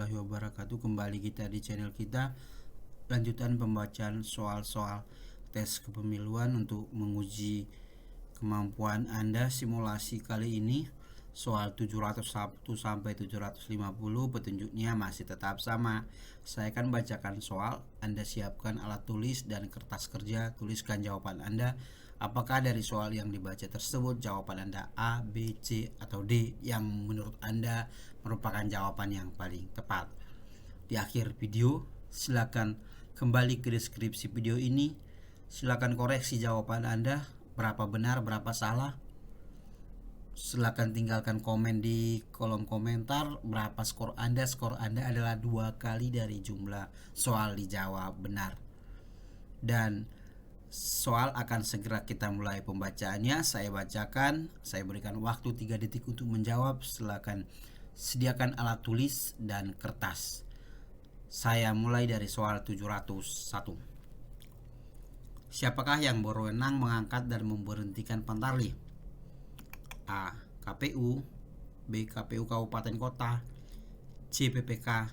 warahmatullahi wabarakatuh. Kembali kita di channel kita, lanjutan pembacaan soal-soal tes kepemiluan untuk menguji kemampuan Anda. Simulasi kali ini soal 701 sampai 750, petunjuknya masih tetap sama. Saya akan bacakan soal, Anda siapkan alat tulis dan kertas kerja, tuliskan jawaban Anda. Apakah dari soal yang dibaca tersebut jawaban Anda A, B, C, atau D yang menurut Anda merupakan jawaban yang paling tepat? Di akhir video, silakan kembali ke deskripsi video ini. Silakan koreksi jawaban Anda, berapa benar, berapa salah. Silakan tinggalkan komen di kolom komentar berapa skor Anda. Skor Anda adalah 2 kali dari jumlah soal dijawab benar. Dan soal akan segera kita mulai pembacaannya. Saya bacakan, saya berikan waktu 3 detik untuk menjawab. Silakan sediakan alat tulis dan kertas. Saya mulai dari soal 701. Siapakah yang berwenang mengangkat dan memberhentikan Pantarlih? A. KPU, B. KPU Kabupaten Kota, C. PPK,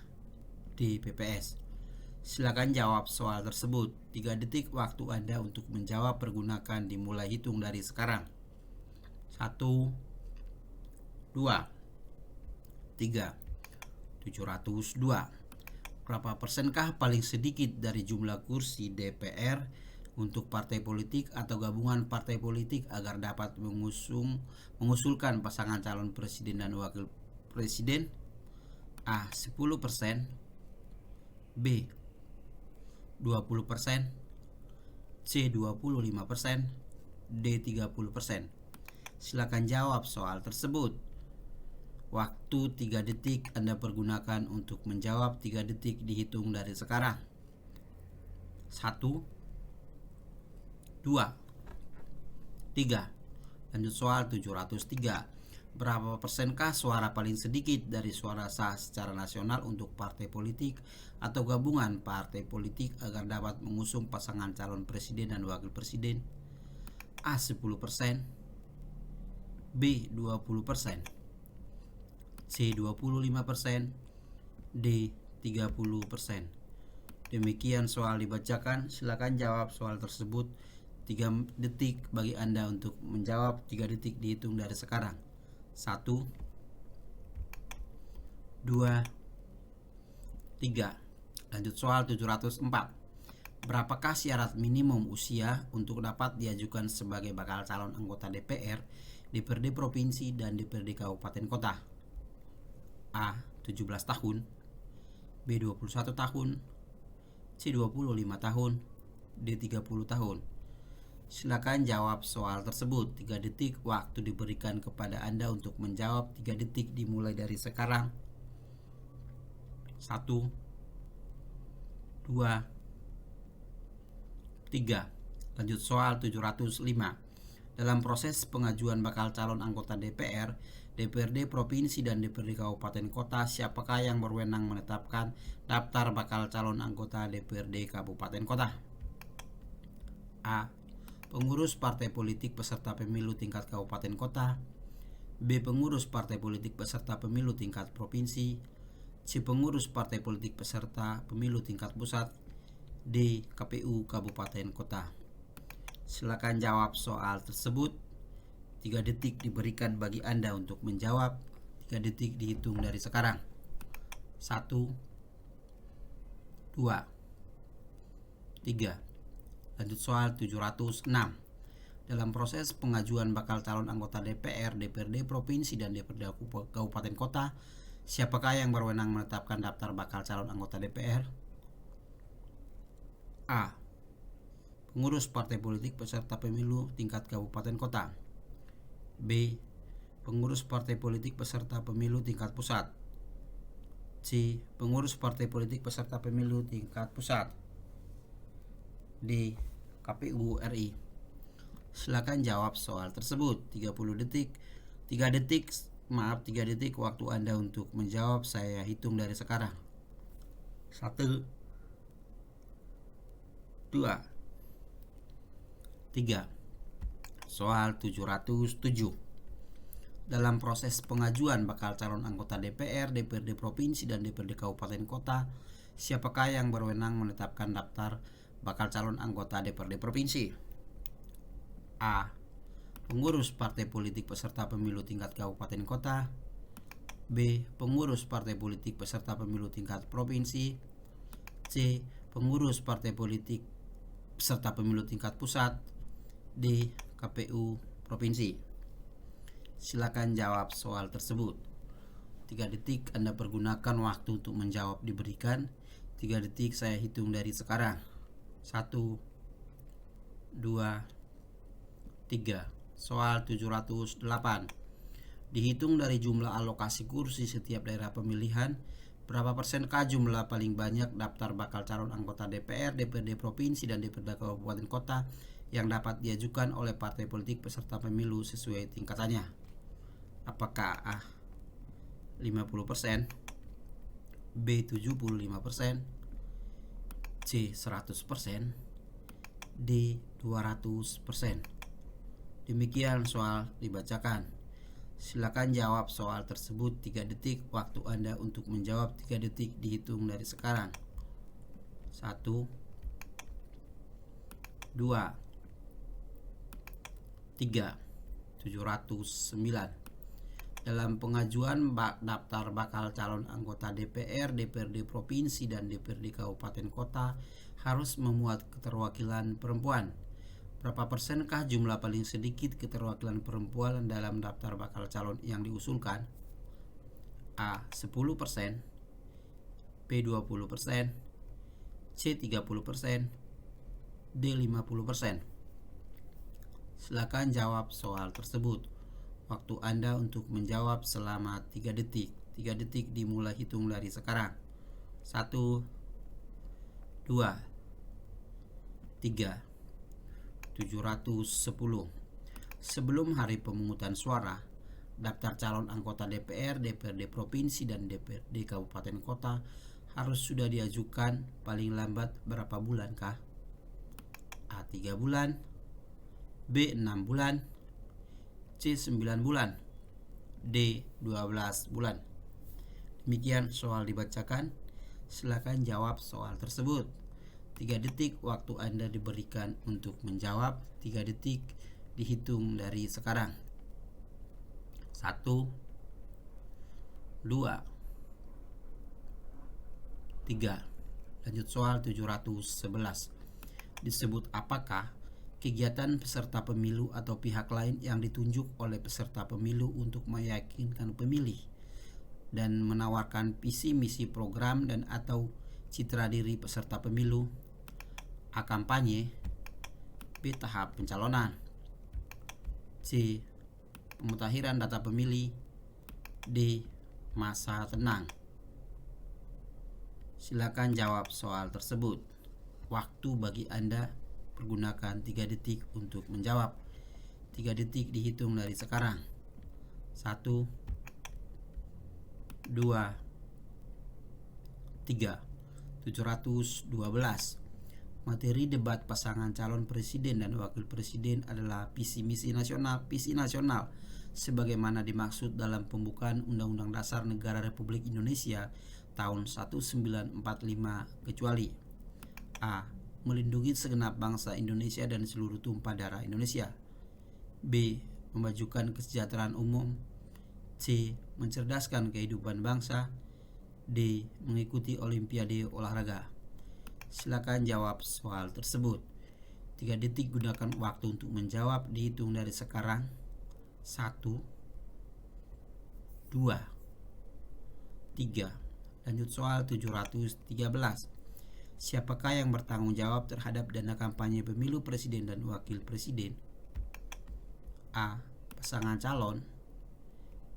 D. PPS. Silakan jawab soal tersebut. 3 detik waktu Anda untuk menjawab pergunakan dimulai hitung dari sekarang. 1, 2, 3. 702. Berapa persenkah paling sedikit dari jumlah kursi DPR untuk partai politik atau gabungan partai politik agar dapat mengusulkan pasangan calon presiden dan wakil presiden? A. 10%, B. 20%, C. 25%, D. 30%. Silakan jawab soal tersebut. Waktu 3 detik Anda pergunakan untuk menjawab. 3 detik dihitung dari sekarang. 1, 2, 3. Lanjut soal 703. Berapa persenkah suara paling sedikit dari suara sah secara nasional untuk partai politik atau gabungan partai politik agar dapat mengusung pasangan calon presiden dan wakil presiden? A. 10%, B. 20%, C. 25%, D. 30%. Demikian soal dibacakan. Silakan jawab soal tersebut. 3 detik bagi Anda untuk menjawab. 3 detik dihitung dari sekarang. 1, 2, 3. Lanjut soal 704. Berapakah syarat minimum usia untuk dapat diajukan sebagai bakal calon anggota DPR, DPRD provinsi dan DPRD kabupaten kota? A. 17 tahun, B. 21 tahun, C. 25 tahun, D. 30 tahun. Silakan jawab soal tersebut. 3 detik waktu diberikan kepada Anda untuk menjawab. 3 detik dimulai dari sekarang. 1, 2, 3. Lanjut soal 705. Dalam proses pengajuan bakal calon anggota DPR, DPRD provinsi dan DPRD kabupaten kota, siapakah yang berwenang menetapkan daftar bakal calon anggota DPRD kabupaten kota? A. Pengurus partai politik peserta pemilu tingkat kabupaten kota, B. Pengurus partai politik peserta pemilu tingkat provinsi, C. Pengurus partai politik peserta pemilu tingkat pusat, D. KPU kabupaten kota. Silakan jawab soal tersebut. 3 detik diberikan bagi Anda untuk menjawab. 3 detik dihitung dari sekarang. 1, 2, 3. Lanjut soal 706. Dalam proses pengajuan bakal calon anggota DPR, DPRD provinsi dan DPRD kabupaten kota, siapakah yang berwenang menetapkan daftar bakal calon anggota DPR? A. Pengurus partai politik peserta pemilu tingkat kabupaten kota, B. Pengurus partai politik peserta pemilu tingkat pusat, C. Pengurus partai politik peserta pemilu tingkat pusat, D. KPU RI. Silakan jawab soal tersebut. 30 detik. 3 detik waktu Anda untuk menjawab. Saya hitung dari sekarang. 1, 2, 3. Soal 707. Dalam proses pengajuan bakal calon anggota DPR, DPRD provinsi, dan DPRD kabupaten kota, siapakah yang berwenang menetapkan daftar bakal calon anggota DPRD provinsi? A. Pengurus partai politik peserta pemilu tingkat kabupaten kota. B. Pengurus partai politik peserta pemilu tingkat provinsi. C. Pengurus partai politik peserta pemilu tingkat pusat. D. KPU provinsi. Silakan jawab soal tersebut. 3 detik Anda pergunakan waktu untuk menjawab diberikan. 3 detik saya hitung dari sekarang. 1, 2, 3. Soal 708. Dihitung dari jumlah alokasi kursi setiap daerah pemilihan, berapa persenkah jumlah paling banyak daftar bakal calon anggota DPR, DPRD provinsi, dan DPRD kabupaten kota yang dapat diajukan oleh partai politik peserta pemilu sesuai tingkatannya? Apakah A. 50%, B. 75%, C. 100%, D. 200%? Demikian soal dibacakan. Silakan jawab soal tersebut. 3 detik waktu Anda untuk menjawab. 3 detik dihitung dari sekarang. 1, 2, 3. 709. Dalam pengajuan daftar bakal calon anggota DPR, DPRD provinsi, dan DPRD kabupaten kota harus memuat keterwakilan perempuan. Berapa persenkah jumlah paling sedikit keterwakilan perempuan dalam daftar bakal calon yang diusulkan? A. 10%, B. 20%, C. 30%, D. 50%? Silakan jawab soal tersebut. Waktu Anda untuk menjawab selama 3 detik. 3 detik dimulai hitung dari sekarang. 1, 2, 3. 710. Sebelum hari pemungutan suara, daftar calon anggota DPR, DPRD provinsi, dan DPRD kabupaten kota harus sudah diajukan paling lambat berapa bulan kah? A. 3 bulan, B. 6 bulan, C. 9 bulan, D. 12 bulan? Demikian soal dibacakan. Silakan jawab soal tersebut. 3 detik waktu Anda diberikan untuk menjawab. 3 detik dihitung dari sekarang. 1, 2, 3. Lanjut soal 711. Disebut apakah kegiatan peserta pemilu atau pihak lain yang ditunjuk oleh peserta pemilu untuk meyakinkan pemilih dan menawarkan visi misi program dan atau citra diri peserta pemilu? A. Kampanye, B. Tahap pencalonan, C. Pemutakhiran data pemilih, D. Masa tenang? Silakan jawab soal tersebut. Waktu bagi Anda pergunakan 3 detik untuk menjawab. 3 detik dihitung dari sekarang. 1, 2, 3. 712. Materi debat pasangan calon presiden dan wakil presiden adalah visi misi nasional sebagaimana dimaksud dalam pembukaan Undang-Undang Dasar Negara Republik Indonesia tahun 1945 kecuali A. melindungi segenap bangsa Indonesia dan seluruh tumpah darah Indonesia, B. memajukan kesejahteraan umum, C. mencerdaskan kehidupan bangsa, D. mengikuti olimpiade olahraga. Silakan jawab soal tersebut. 3 detik gunakan waktu untuk menjawab, dihitung dari sekarang. 1, 2, 3. Lanjut soal 713. Siapakah yang bertanggung jawab terhadap dana kampanye pemilu presiden dan wakil presiden? A. Pasangan calon,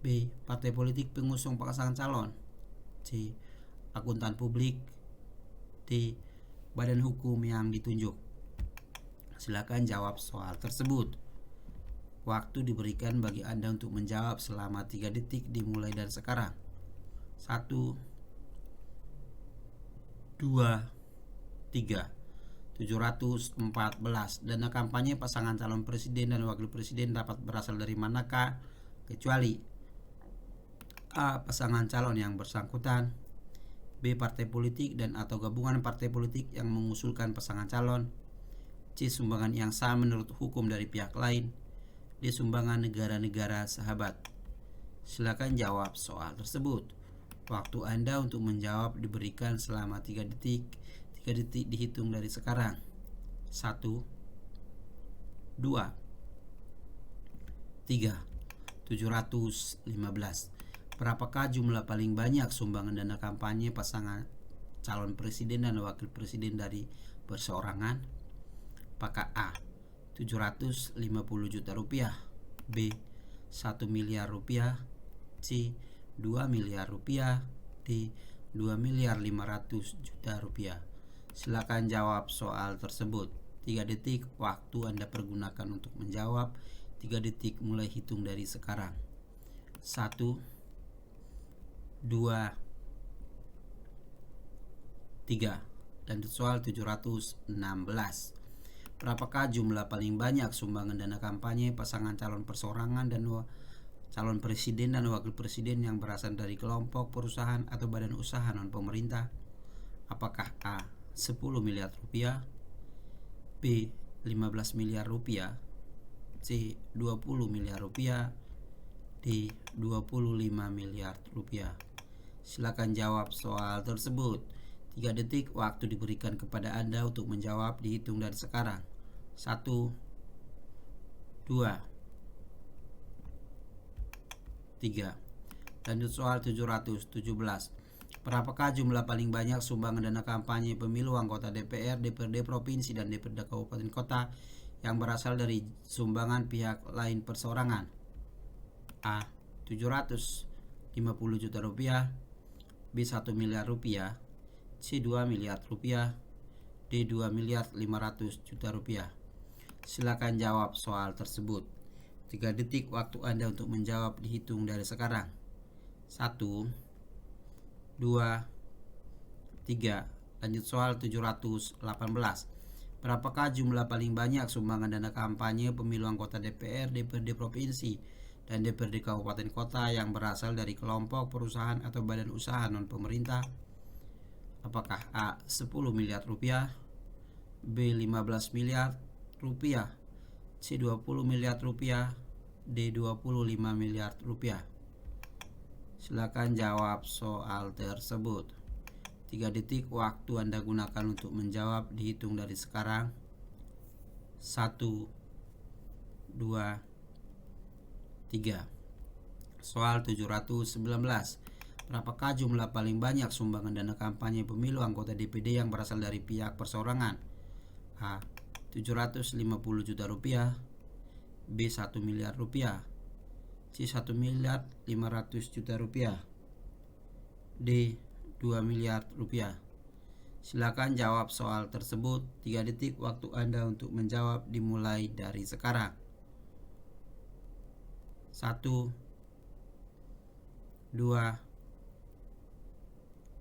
B. Partai politik pengusung pasangan calon, C. Akuntan publik, D. Badan hukum yang ditunjuk. Silakan jawab soal tersebut. Waktu diberikan bagi Anda untuk menjawab selama 3 detik dimulai dari sekarang. 1, 2, 3. 714. Dana kampanye pasangan calon presiden dan wakil presiden dapat berasal dari manakah? kecuali A. Pasangan calon yang bersangkutan, B. Partai politik dan atau gabungan partai politik yang mengusulkan pasangan calon, C. Sumbangan yang sah menurut hukum dari pihak lain, D. Sumbangan negara-negara sahabat. Silakan jawab soal tersebut. Waktu Anda untuk menjawab diberikan selama 3 detik. 3 detik dihitung dari sekarang. 1, 2, 3. 715. Berapakah jumlah paling banyak sumbangan dana kampanye pasangan calon presiden dan wakil presiden dari perseorangan? Apakah A. 750 juta rupiah, B. 1 miliar rupiah, C. 2 miliar rupiah, D. 2 miliar 500 juta rupiah. Silakan jawab soal tersebut. 3 detik waktu Anda pergunakan untuk menjawab. 3 detik mulai hitung dari sekarang. 1, 2, 3. Lanjut soal 716. Berapakah jumlah paling banyak sumbangan dana kampanye pasangan calon perseorangan dan calon presiden dan wakil presiden yang berasal dari kelompok, perusahaan atau badan usaha non pemerintah? Apakah A. 10 miliar rupiah, B. 15 miliar rupiah, C. 20 miliar rupiah, D. 25 miliar rupiah. Silakan jawab soal tersebut. 3 detik waktu diberikan kepada Anda untuk menjawab dihitung dari sekarang. 1, 2, 3. Lanjut soal 717. Berapakah jumlah paling banyak sumbangan dana kampanye pemilu anggota DPR, DPRD provinsi dan DPRD kabupaten kota yang berasal dari sumbangan pihak lain perseorangan? A. 750 juta rupiah, B. 1 miliar rupiah, C. 2 miliar rupiah, D. 2 miliar 500 juta rupiah. Silakan jawab soal tersebut. 3 detik waktu Anda untuk menjawab dihitung dari sekarang. 1, 2, 3. Lanjut soal 718. Berapakah jumlah paling banyak sumbangan dana kampanye pemilu anggota DPR, DPRD provinsi dan DPRD kabupaten kota yang berasal dari kelompok, perusahaan atau badan usaha non pemerintah? Apakah A. 10 miliar rupiah, B. 15 miliar rupiah, C. 20 miliar rupiah, D. 25 miliar rupiah. Silakan jawab soal tersebut. 3 detik waktu Anda gunakan untuk menjawab dihitung dari sekarang. 1, 2, 3. Soal 719. Berapakah jumlah paling banyak sumbangan dana kampanye pemilu anggota DPD yang berasal dari pihak perseorangan? A. 750 juta rupiah, B. 1 miliar rupiah, C. 1 miliar 500 juta rupiah, D. 2 miliar rupiah. Silakan jawab soal tersebut. 3 detik waktu Anda untuk menjawab dimulai dari sekarang. 1, 2,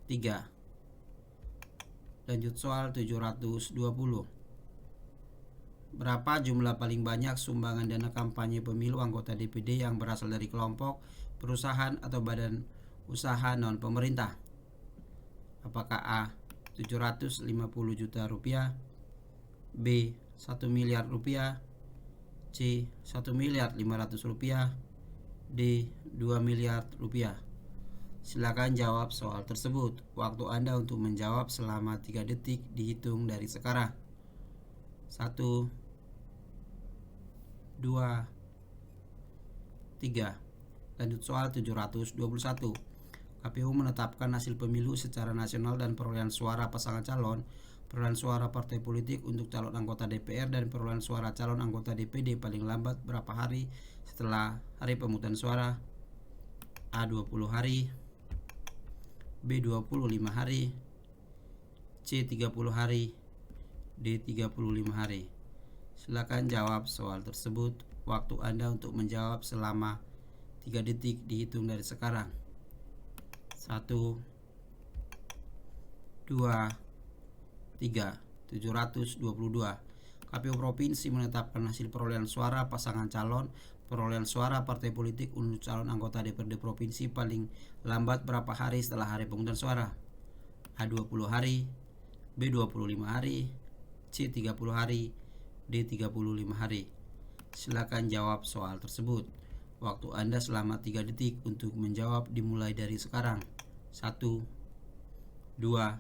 3. Lanjut soal 720. Berapa jumlah paling banyak sumbangan dana kampanye pemilu anggota DPD yang berasal dari kelompok, perusahaan atau badan usaha non pemerintah? Apakah A. 750 juta rupiah, B. 1 miliar rupiah, C. 1 miliar 500 rupiah, D. 2 miliar rupiah. Silakan jawab soal tersebut. Waktu Anda untuk menjawab selama 3 detik dihitung dari sekarang. 1, 2, 3. Lanjut soal 721. KPU menetapkan hasil pemilu secara nasional dan perolehan suara pasangan calon, perolehan suara partai politik untuk calon anggota DPR dan perolehan suara calon anggota DPD paling lambat berapa hari setelah hari pemungutan suara? A. 20 hari, B. 25 hari, C. 30 hari, D. 35 hari. Silakan jawab soal tersebut. Waktu Anda untuk menjawab selama 3 detik dihitung dari sekarang. 1, 2, 3. 722. KPU Provinsi menetapkan hasil perolehan suara pasangan calon, perolehan suara partai politik untuk calon anggota DPRD Provinsi paling lambat berapa hari setelah hari pemungutan suara? A. 20 hari, B. 25 hari, C. 30 hari, D. 35 hari. Silakan jawab soal tersebut. Waktu Anda selama 3 detik untuk menjawab dimulai dari sekarang. 1, 2,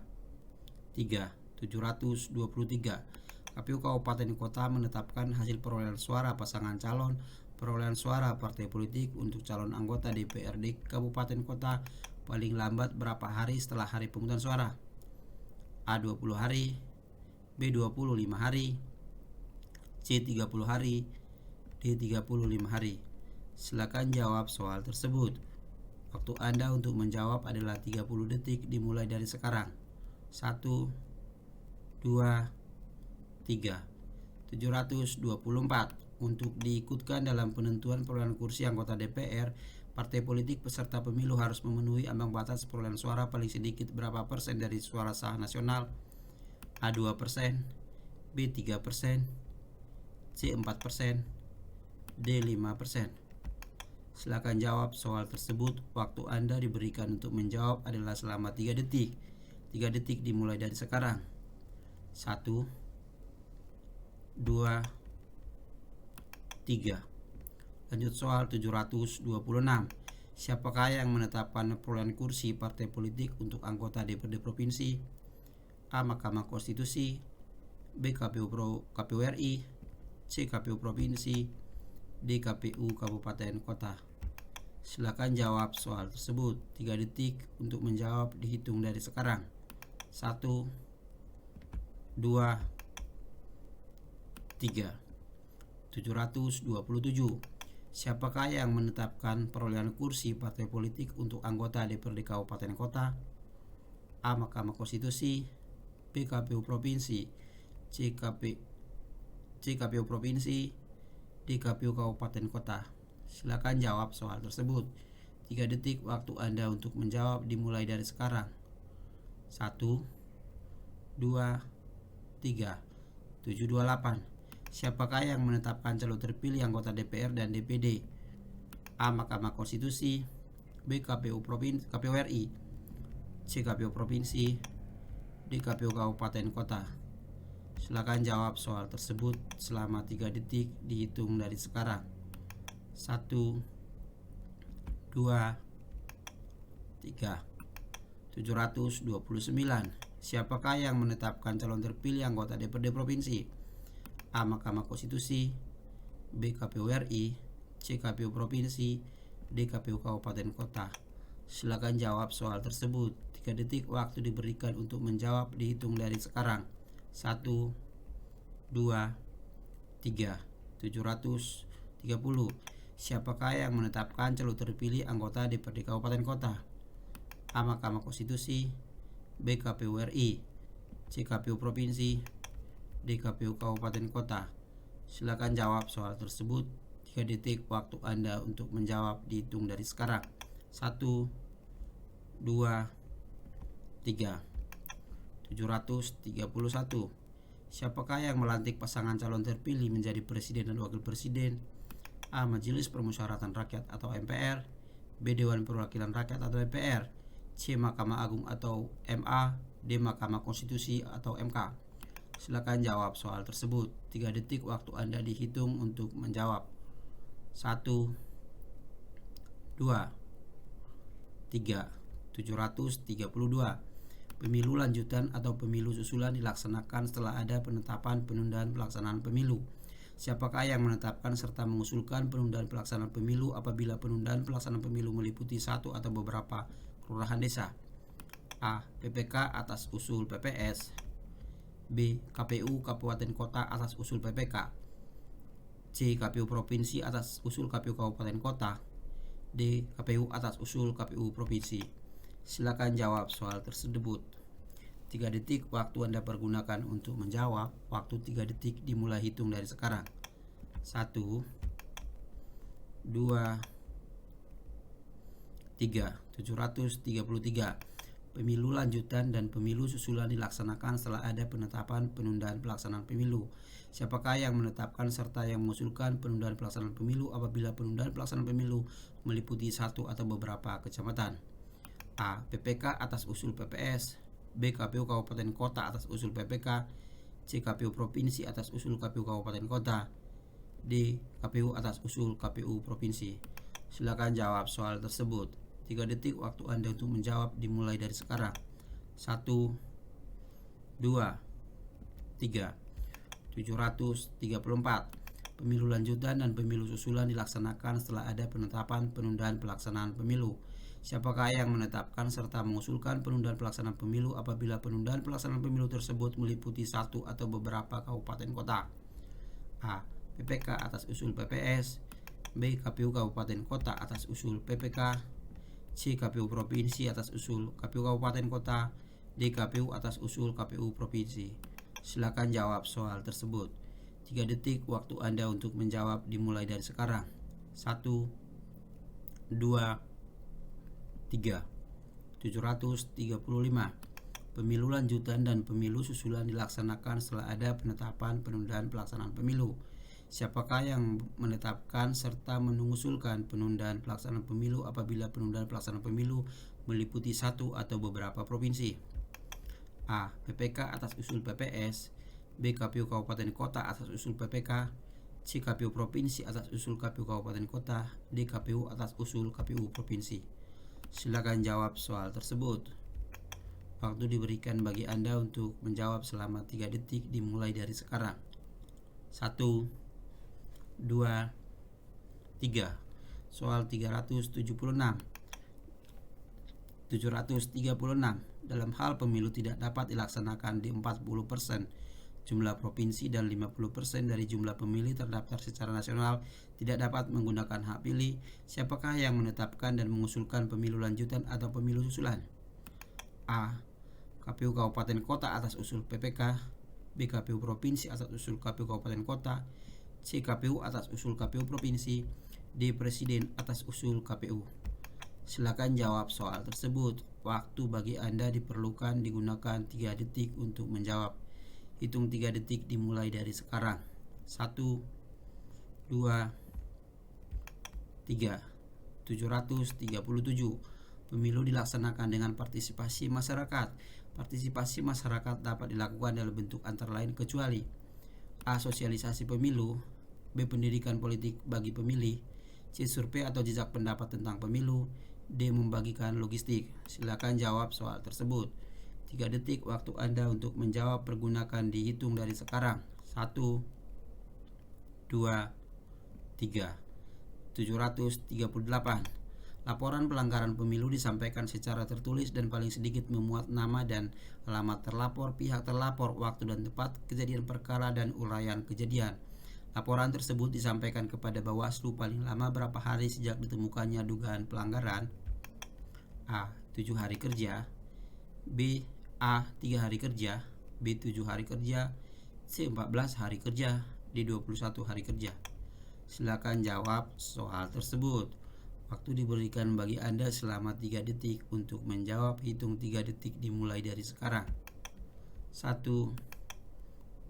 3. 723. KPU Kabupaten Kota menetapkan hasil perolehan suara pasangan calon, perolehan suara partai politik untuk calon anggota DPRD Kabupaten Kota paling lambat berapa hari setelah hari pemungutan suara? A. 20 hari, B. 25 hari, C. 30 hari, D. 35 hari. Silakan jawab soal tersebut. Waktu Anda untuk menjawab adalah 30 detik dimulai dari sekarang. 1, 2, 3. 724. Untuk diikutkan dalam penentuan perolehan kursi anggota DPR, partai politik peserta pemilu harus memenuhi ambang batas perolehan suara paling sedikit berapa persen dari suara sah nasional? A. 2%, B. 3%, C. 4%, D. 5%. Silakan jawab soal tersebut. Waktu Anda diberikan untuk menjawab adalah selama 3 detik. 3 detik dimulai dari sekarang. 1, 2, 3. Lanjut soal 726. Siapakah yang menetapkan perolehan kursi partai politik untuk anggota DPRD Provinsi? A. Mahkamah Konstitusi, B. KPU RI, C. KPU Provinsi, D. KPU Kabupaten Kota. Silakan jawab soal tersebut. 3 detik untuk menjawab dihitung dari sekarang. 1, 2, 3. 727. Siapakah yang menetapkan perolehan kursi partai politik untuk anggota DPRD Kabupaten Kota? A. Mahkamah Konstitusi, B. KPU Provinsi, C. KPU Provinsi, D. KPU Kabupaten Kota. Silakan jawab soal tersebut. 3 detik waktu Anda untuk menjawab dimulai dari sekarang. 1, 2, 3. 728. Siapakah yang menetapkan calon terpilih anggota DPR dan DPD? A. Mahkamah Konstitusi, B. KPU RI, C. KPU Provinsi, D. KPU Kabupaten Kota. Silakan jawab soal tersebut selama 3 detik dihitung dari sekarang. 1, 2, 3. 729. Siapakah yang menetapkan calon terpilih anggota DPRD Provinsi? A. Mahkamah Konstitusi, B. KPU RI, C. KPU Provinsi, D. KPU Kabupaten Kota. Silakan jawab soal tersebut. 3 detik waktu diberikan untuk menjawab dihitung dari sekarang. 1, 2, 3. 730. Siapakah yang menetapkan calon terpilih anggota DPRD Kabupaten Kota? A. Mahkamah Konstitusi, B. KPU RI, C. KPU Provinsi, D. KPU Kabupaten Kota. Silakan jawab soal tersebut. 3 detik waktu Anda untuk menjawab dihitung dari sekarang. 1, 2, 3. 731. Siapakah yang melantik pasangan calon terpilih menjadi presiden dan wakil presiden? A. Majelis Permusyawaratan Rakyat atau MPR, B. Dewan Perwakilan Rakyat atau DPR, C. Mahkamah Agung atau MA, D. Mahkamah Konstitusi atau MK. Silakan jawab soal tersebut. 3 detik waktu Anda dihitung untuk menjawab. 1, 2, 3. 732. Pemilu lanjutan atau pemilu susulan dilaksanakan setelah ada penetapan penundaan pelaksanaan pemilu. Siapakah yang menetapkan serta mengusulkan penundaan pelaksanaan pemilu apabila penundaan pelaksanaan pemilu meliputi satu atau beberapa kelurahan desa? A. PPK atas usul PPS, B. KPU Kabupaten Kota atas usul PPK, C. KPU Provinsi atas usul KPU Kabupaten Kota, D. KPU atas usul KPU Provinsi. Silakan jawab soal tersebut. 3 detik waktu Anda pergunakan untuk menjawab. Waktu 3 detik dimulai hitung dari sekarang. 1, 2, 3. 733. Pemilu lanjutan dan pemilu susulan dilaksanakan setelah ada penetapan penundaan pelaksanaan pemilu. Siapakah yang menetapkan serta yang mengusulkan penundaan pelaksanaan pemilu apabila penundaan pelaksanaan pemilu meliputi satu atau beberapa kecamatan? A. PPK atas usul PPS. B. KPU Kabupaten Kota atas usul PPK. C. KPU Provinsi atas usul KPU Kabupaten Kota. D. KPU atas usul KPU Provinsi. Silakan jawab soal tersebut. 3 detik waktu Anda untuk menjawab dimulai dari sekarang. 1, 2, 3. 734. Pemilu lanjutan dan pemilu susulan dilaksanakan setelah ada penetapan penundaan pelaksanaan pemilu. Siapakah yang menetapkan serta mengusulkan penundaan pelaksanaan pemilu apabila penundaan pelaksanaan pemilu tersebut meliputi satu atau beberapa kabupaten kota? A. PPK atas usul PPS. B. KPU Kabupaten Kota atas usul PPK. C. KPU Provinsi atas usul KPU Kabupaten Kota. D. KPU atas usul KPU Provinsi. Silakan jawab soal tersebut. 3 detik waktu Anda untuk menjawab dimulai dari sekarang. 1, 2, 3. 735. Pemilu lanjutan dan pemilu susulan dilaksanakan setelah ada penetapan penundaan pelaksanaan pemilu. Siapakah yang menetapkan serta mengusulkan penundaan pelaksanaan pemilu apabila penundaan pelaksanaan pemilu meliputi satu atau beberapa provinsi? A. PPK atas usul PPS. B. KPU Kabupaten Kota atas usul PPK. C. KPU Provinsi atas usul KPU Kabupaten Kota. D. KPU atas usul KPU Provinsi. Silakan jawab soal tersebut. Waktu diberikan bagi Anda untuk menjawab selama 3 detik dimulai dari sekarang. 1, 2, 3. Soal 736. Dalam hal pemilu tidak dapat dilaksanakan di 40% jumlah provinsi dan 50% dari jumlah pemilih terdaftar secara nasional tidak dapat menggunakan hak pilih. Siapakah yang menetapkan dan mengusulkan pemilu lanjutan atau pemilu susulan? A. KPU Kabupaten Kota atas usul PPK. B. KPU Provinsi atas usul KPU Kabupaten Kota. C. KPU atas usul KPU Provinsi. D. Presiden atas usul KPU. Silakan jawab soal tersebut. Waktu bagi Anda diperlukan digunakan 3 detik untuk menjawab. Hitung 3 detik dimulai dari sekarang. 1, 2, 3. 737. Pemilu dilaksanakan dengan partisipasi masyarakat. Partisipasi masyarakat dapat dilakukan dalam bentuk antara lain kecuali A. Sosialisasi pemilu. B. Pendidikan politik bagi pemilih. C. Survei atau jejak pendapat tentang pemilu. D. Membagikan logistik. Silakan jawab soal tersebut. 3 detik waktu Anda untuk menjawab pergunakan dihitung dari sekarang. 1, 2, 3. 738. Laporan pelanggaran pemilu disampaikan secara tertulis dan paling sedikit memuat nama dan alamat terlapor, pihak terlapor, waktu dan tempat kejadian perkara dan uraian kejadian. Laporan tersebut disampaikan kepada Bawaslu paling lama berapa hari sejak ditemukannya dugaan pelanggaran? A. 7 hari kerja. B. A. 3 hari kerja. B. 7 hari kerja. C. 14 hari kerja. D. 21 hari kerja. Silakan jawab soal tersebut. Waktu diberikan bagi Anda selama 3 detik untuk menjawab. Hitung 3 detik dimulai dari sekarang. 1,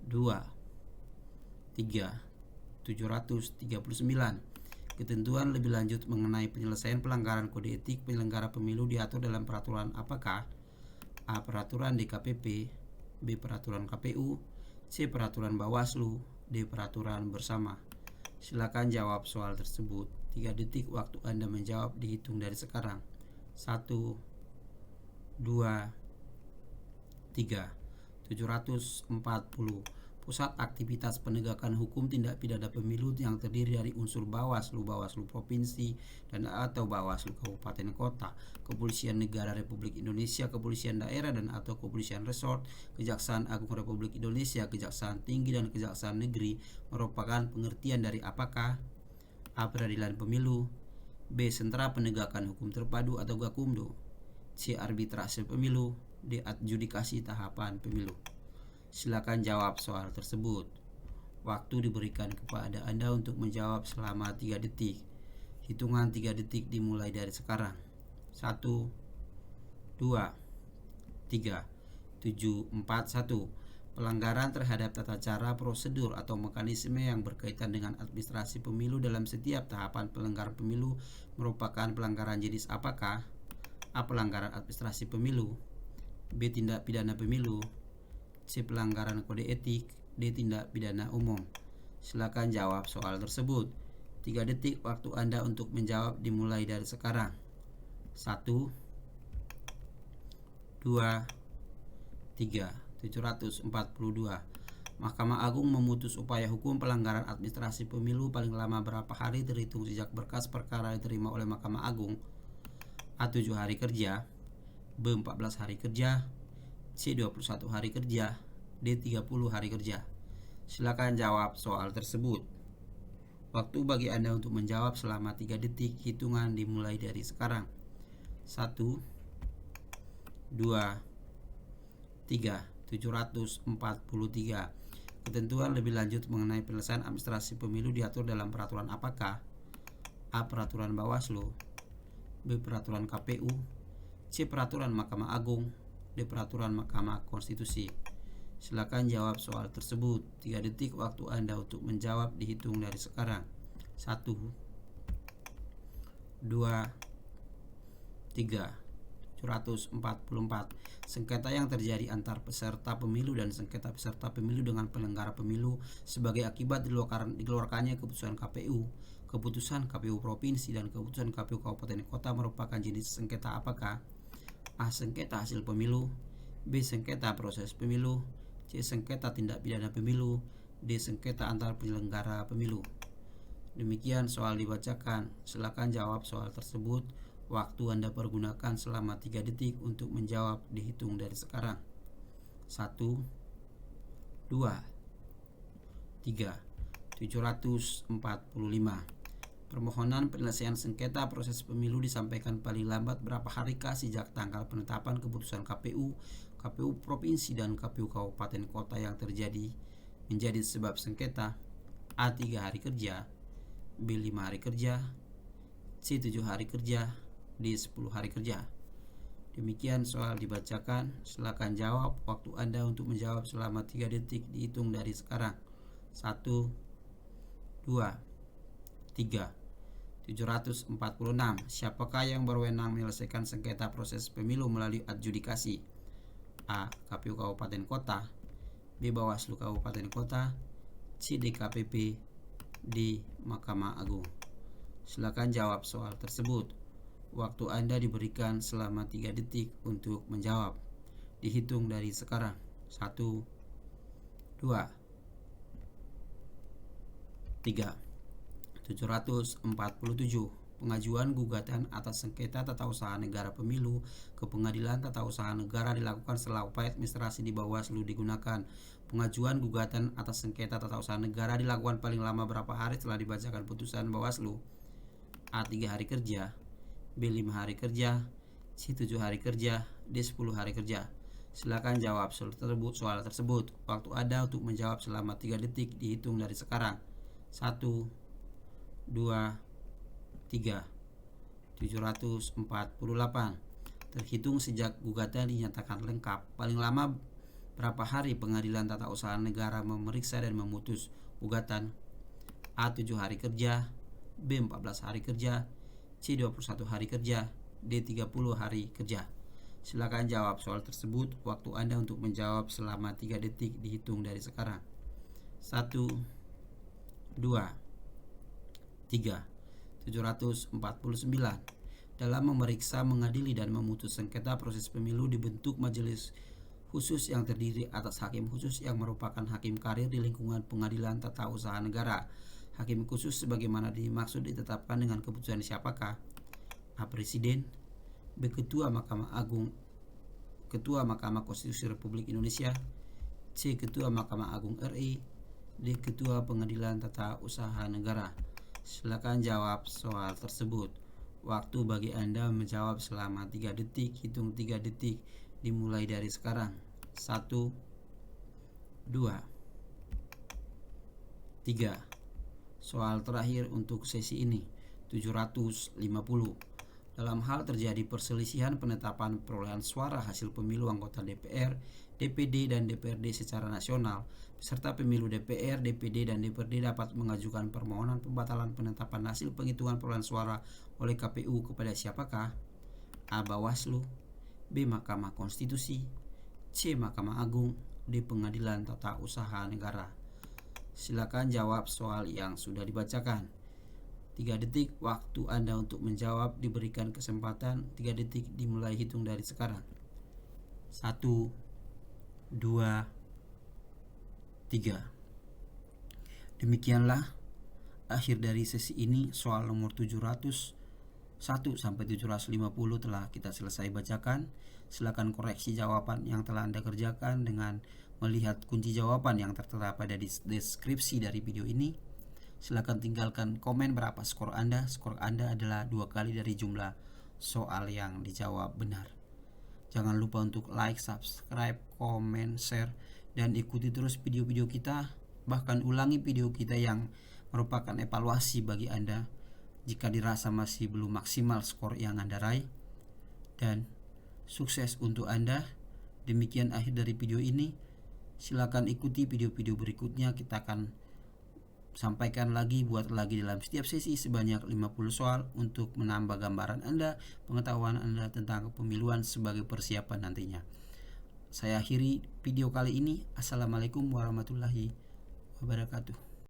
2, 3. 739. Ketentuan lebih lanjut mengenai penyelesaian pelanggaran kode etik penyelenggara pemilu diatur dalam peraturan apakah? A. Peraturan DKPP. B. Peraturan KPU. C. Peraturan Bawaslu. D. Peraturan bersama. Silakan jawab soal tersebut. 3 detik waktu Anda menjawab dihitung dari sekarang. 1, 2, 3. 740. Pusat aktivitas penegakan hukum tindak pidana pemilu yang terdiri dari unsur Bawaslu, Bawaslu Provinsi dan atau Bawaslu Kabupaten Kota, Kepolisian Negara Republik Indonesia, Kepolisian Daerah dan atau Kepolisian Resort, Kejaksaan Agung Republik Indonesia, Kejaksaan Tinggi dan Kejaksaan Negeri merupakan pengertian dari apakah? A. Peradilan Pemilu. B. Sentra Penegakan Hukum Terpadu atau Gakumdu. C. Arbitrase Pemilu. D. Adjudikasi Tahapan Pemilu. Silakan jawab soal tersebut. Waktu diberikan kepada Anda untuk menjawab selama 3 detik. Hitungan 3 detik dimulai dari sekarang. 1, 2, 741. Pelanggaran terhadap tata cara, prosedur, atau mekanisme yang berkaitan dengan administrasi pemilu dalam setiap tahapan penyelenggaraan pemilu merupakan pelanggaran jenis apakah? A. Pelanggaran administrasi pemilu, B. Tindak pidana pemilu, C. Pelanggaran kode etik, D. Tindak pidana umum. Silakan jawab soal tersebut. 3 detik waktu Anda untuk menjawab dimulai dari sekarang. 1, 2, 3. 742. Mahkamah Agung memutus upaya hukum pelanggaran administrasi pemilu paling lama berapa hari terhitung sejak berkas perkara diterima oleh Mahkamah Agung? A. 7 hari kerja, B. 14 hari kerja, C. 21 hari kerja, D. 30 hari kerja. Silakan jawab soal tersebut. Waktu bagi Anda untuk menjawab selama 3 detik, hitungan dimulai dari sekarang. 1, 2, 3. 743. Ketentuan lebih lanjut mengenai penyelesaian administrasi pemilu diatur dalam peraturan apakah? A. Peraturan Bawaslu, B. Peraturan KPU, C. Peraturan Mahkamah Agung, D. Peraturan Mahkamah Konstitusi. Silakan jawab soal tersebut. 3 detik waktu Anda untuk menjawab dihitung dari sekarang. 1, 2, 3. 744. Sengketa yang terjadi antar peserta pemilu dan sengketa peserta pemilu dengan penyelenggara pemilu sebagai akibat dikeluarkannya keputusan KPU, keputusan KPU provinsi, dan keputusan KPU kabupaten kota merupakan jenis sengketa apakah? A. Sengketa hasil pemilu, B. Sengketa proses pemilu, C. Sengketa tindak pidana pemilu, D. Sengketa antar penyelenggara pemilu. Demikian soal dibacakan. Silakan jawab soal tersebut. Waktu Anda pergunakan selama 3 detik untuk menjawab dihitung dari sekarang. 1, 2, 3. 745. Permohonan penyelesaian sengketa proses pemilu disampaikan paling lambat berapa harikah sejak tanggal penetapan keputusan KPU, KPU provinsi, dan KPU kabupaten kota yang terjadi menjadi sebab sengketa? A. 3 hari kerja, B. 5 hari kerja, C. 7 hari kerja, D. 10 hari kerja. Demikian soal dibacakan. Silakan jawab. Waktu Anda untuk menjawab selama 3 detik dihitung dari sekarang. 1, 2, 3. 746. Siapakah yang berwenang menyelesaikan sengketa proses pemilu melalui adjudikasi? A. KPU Kabupaten Kota, B. Bawaslu Kabupaten Kota, C. DKPP, D. Mahkamah Agung. Silakan jawab soal tersebut. Waktu Anda diberikan selama 3 detik untuk menjawab. Dihitung dari sekarang. 1, 2, 3. 747. Pengajuan gugatan atas sengketa tata usaha negara pemilu ke Pengadilan Tata Usaha Negara dilakukan setelah upaya administrasi di Bawaslu digunakan. Pengajuan gugatan atas sengketa tata usaha negara dilakukan paling lama berapa hari setelah dibacakan putusan Bawaslu? A. 3 hari kerja, B. 5 hari kerja, C. 7 hari kerja, D. 10 hari kerja. Silakan jawab soal tersebut. Waktu Anda untuk menjawab selama 3 detik dihitung dari sekarang. 1, 2, 3. 748. Terhitung sejak gugatan dinyatakan lengkap. Paling lama berapa hari Pengadilan Tata Usaha Negara memeriksa dan memutus gugatan? A. 7 hari kerja, B. 14 hari kerja, C. 21 hari kerja, D. 30 hari kerja. Silakan jawab soal tersebut. Waktu Anda untuk menjawab selama 3 detik dihitung dari sekarang. 1, 2, 3. 749. Dalam memeriksa, mengadili, dan memutus sengketa proses pemilu dibentuk majelis khusus yang terdiri atas hakim khusus yang merupakan hakim karir di lingkungan Pengadilan Tata Usaha Negara. Hakim khusus sebagaimana dimaksud ditetapkan dengan keputusan siapakah? A. Presiden, B. Ketua Mahkamah Agung, Ketua Mahkamah Konstitusi Republik Indonesia, C. Ketua Mahkamah Agung RI, D. Ketua Pengadilan Tata Usaha Negara. Silakan jawab soal tersebut. Waktu bagi Anda menjawab selama 3 detik. Hitung 3 detik dimulai dari sekarang. 1, 2, 3. Soal terakhir untuk sesi ini. 750. dalam hal terjadi perselisihan penetapan perolehan suara hasil pemilu anggota DPR, DPD, dan DPRD secara nasional, peserta pemilu DPR, DPD, dan DPRD dapat mengajukan permohonan pembatalan penetapan hasil penghitungan perolehan suara oleh KPU kepada siapakah? A. Bawaslu, B. Mahkamah Konstitusi, C. Mahkamah Agung, D. Pengadilan Tata Usaha Negara. Silakan jawab soal yang sudah dibacakan. 3 detik waktu Anda untuk menjawab diberikan kesempatan. 3 detik dimulai hitung dari sekarang. 1, 2, 3. Demikianlah akhir dari sesi ini. Soal nomor 701 sampai 750 telah kita selesai bacakan. Silakan koreksi jawaban yang telah Anda kerjakan dengan melihat kunci jawaban yang tertera pada deskripsi dari video ini. Silakan tinggalkan komen berapa skor Anda. Skor Anda adalah 2 kali dari jumlah soal yang dijawab benar. Jangan lupa untuk like, subscribe, komen, share, dan ikuti terus video-video kita. Bahkan ulangi video kita yang merupakan evaluasi bagi Anda jika dirasa masih belum maksimal skor yang Anda raih. Dan sukses untuk Anda. Demikian akhir dari video ini. Silakan ikuti video-video berikutnya. Kita akan sampaikan lagi, buat lagi dalam setiap sesi sebanyak 50 soal untuk menambah gambaran Anda, pengetahuan Anda tentang kepemiluan sebagai persiapan nantinya. Saya akhiri video kali ini. Assalamualaikum warahmatullahi wabarakatuh.